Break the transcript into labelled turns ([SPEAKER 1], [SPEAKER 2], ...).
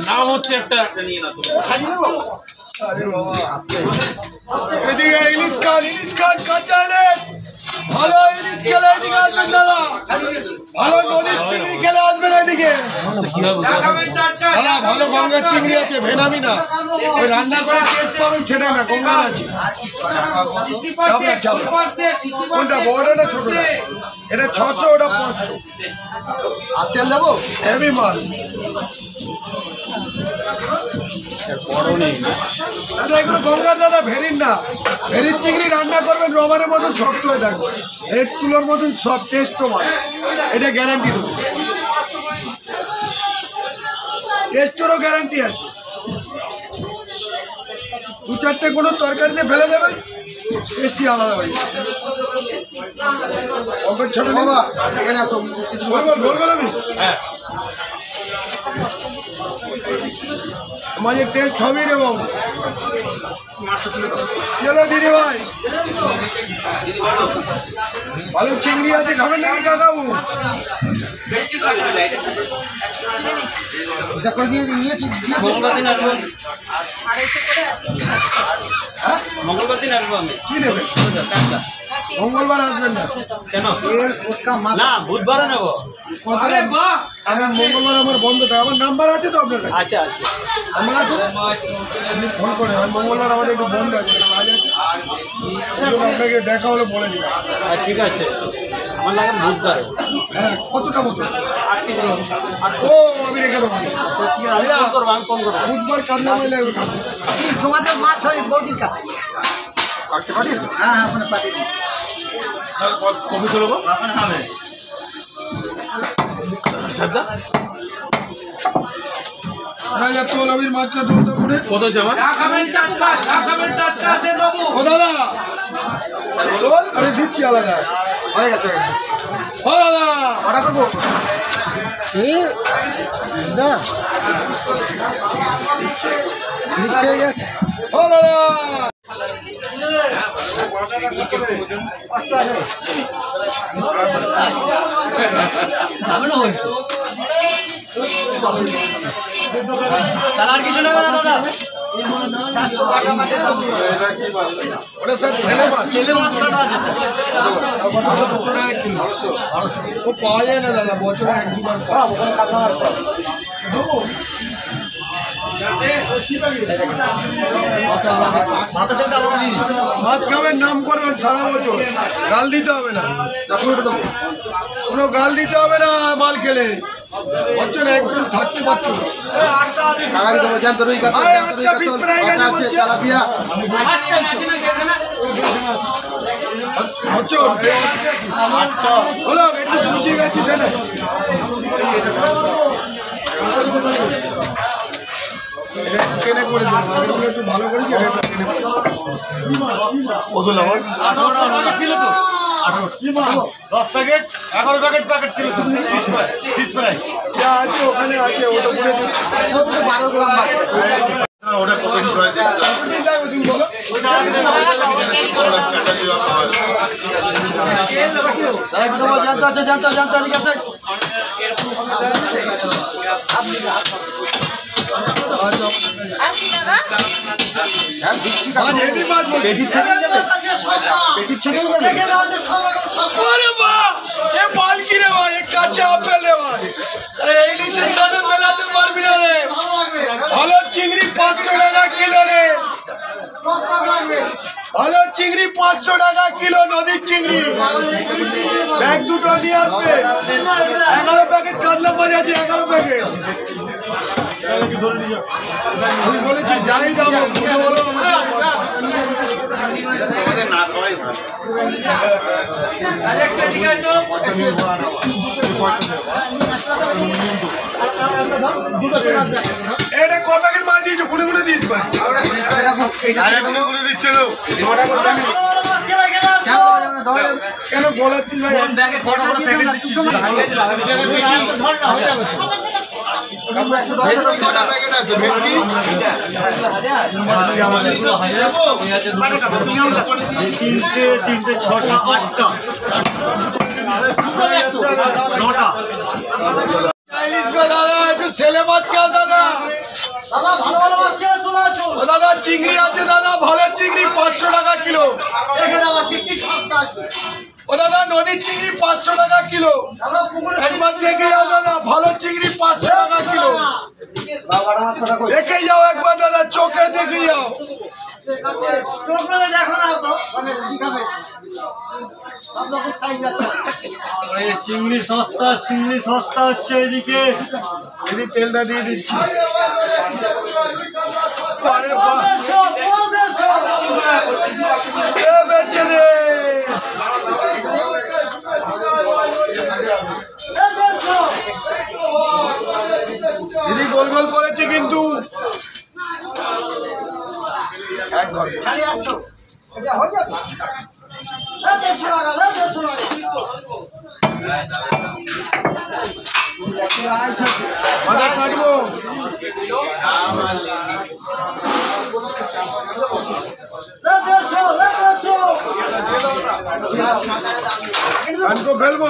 [SPEAKER 1] নাম হচ্ছে একটা
[SPEAKER 2] এদিকে ইলিশ খান কাঁচা ইলিশ ভালো ইলিশ খেলে এদিকে আসবেন দাদা, ভালো নদীর চিংড়ি খেলে আসবেন এদিকে দাদা। ভালো গঙ্গার চিংড়ি আছে, ভেনামি না, ওই রান্না করে টেস্ট পাবেন সেটা না, গঙ্গার আছে। কোনটা বড় না ছোট? এটা 600, ওটা 500। আর তেল দেবো, হেভি মাল দাদা। এগুলো গঙ্গার দাদা, ভেরির না। ভেরির চিংড়ি রান্না করবেন রবারের মতন শক্ত হয়ে থাকবে, রেড তুলোর মতন সব টেস্টও ভালো, এটা গ্যারান্টি দেবো। টেস্টেরও গ্যারান্টি আছে। 2-4টে কোনো তরকারিতে ফেলে দেবেন, টেস্টি আলাদা হয়ে যাবে। ছোট বাবা এখানে আসো, গোল আমি মাঝে টেস্ট হবে রে বাবু। চলো দিদি ভাই, ভালো চিংড়ি আছে, খাবেন নাকি কাকাবু?
[SPEAKER 1] মঙ্গলবার দিন আসবো আমি।
[SPEAKER 2] কি নেবেন? মঙ্গলবার আসবেন না
[SPEAKER 1] কেন? না, বুধবারে নেবো।
[SPEAKER 2] আমি মঙ্গলবার আমার বন্ধ থাকে। আমার নাম্বার আছে তো আপনার কাছে?
[SPEAKER 1] আচ্ছা আচ্ছা,
[SPEAKER 2] আমার আছে, আপনি ফোন করে। মঙ্গলবার আমাদের একটু বন্ধ আছে, কাজ আছে, আপনাকে দেখা হলে বলে দিন।
[SPEAKER 1] ঠিক আছে, আমার লাগে বুধবারে।
[SPEAKER 2] হ্যাঁ, কতটা মতো? ও আমি রেখে দেবো,
[SPEAKER 1] আমি ফোন করবো।
[SPEAKER 2] বুধবার কান্না মাই লাগবে।
[SPEAKER 3] তোমাদের মাছ হয় বৌদির কাছে। হ্যাঁ পাঠিয়ে দিন।
[SPEAKER 1] কবি চলবো
[SPEAKER 2] মাছটা
[SPEAKER 1] কত জামা
[SPEAKER 2] ও দাদা, আমি দিচ্ছি আলাদা
[SPEAKER 3] হয়ে গেছে।
[SPEAKER 2] ও দাদা,
[SPEAKER 3] অর্ডার করবো। স্লিপ হয়ে গেছে।
[SPEAKER 2] ও দাদা,
[SPEAKER 3] তাহলে আর কিছু নেবে না দাদা?
[SPEAKER 2] ওটা স্যার
[SPEAKER 3] ছেলে মাছ কাটা আছে স্যার।
[SPEAKER 2] বছরে 1 কিলো ও পাওয়া যায় না দাদা, বছরে 1-2 মাছ খাবেন, নাম করবেন সারা বছর, গাল দিতে হবে না, কোনো গাল দিতে হবে না মাল খেলে। বছর একদম থাকতে পারতো হলো, একটু বুঝিয়ে গেছি তাই না? টেনে করে দেবো, একটু ভালো করেছি, টেনে করে
[SPEAKER 1] 10 প্যাকেট 11 প্যাকেট ছিল যা
[SPEAKER 2] আছে ওখানে আছে, ওটা করে দিচ্ছি। ভালো চিংড়ি 500 টাকা কিলো রে, ভালো চিংড়ি 500 টাকা কিলো, নদীর চিংড়ি। ব্যাগ দুটো নিয়ে আসবে। 11 প্যাকেট কাতলা মাছ আছে, 11 প্যাকেট। আমি বলেছি যাই দাম বলো, এটা ক প্যাকেট মাল দিয়েছো? গুনে গুনে দিয়েছি ভাই, গুনে দিচ্ছে তো। কেন বলাচ্ছি ভাই?
[SPEAKER 1] তিনটে 6টা 8টা 9টা
[SPEAKER 2] ছেলে মাছ কে দাদা?
[SPEAKER 3] দাদা ভালো ভালো মাছ কিনে চলে আসুন।
[SPEAKER 2] ও দাদা চিংড়ি আছে দাদা, ভালো চিংড়ি 500 টাকা কিলো।
[SPEAKER 3] দেখে দাদা কি সস্তা আছে।
[SPEAKER 2] ও দাদা নদীর চিংড়ি 500 টাকা কিলো।
[SPEAKER 3] দাদা পুকুরে
[SPEAKER 2] একবার দেখে যাও দাদা, ভালো চিংড়ি 500 টাকা কিলো। দেখে যাও একবার দাদা, চোখে দেখে যাও।
[SPEAKER 3] চোখ মেলে দেখো না তো মানে কি খাবে আপনাদের সাইজ আছে।
[SPEAKER 1] চিংড়ি সস্তা হচ্ছে এদিকে।
[SPEAKER 2] এদি তেলটা দিয়ে দিচ্ছি। আরে বাহ, এ বেচে দে। দিদি গোল গোল করেছে কিন্তু এক ঘর।
[SPEAKER 3] খালি 800 এটা হয়ে যাবে। 150 টাকা 150 টাকা।
[SPEAKER 2] মাথা কাটবো। কানকো ফেলবো।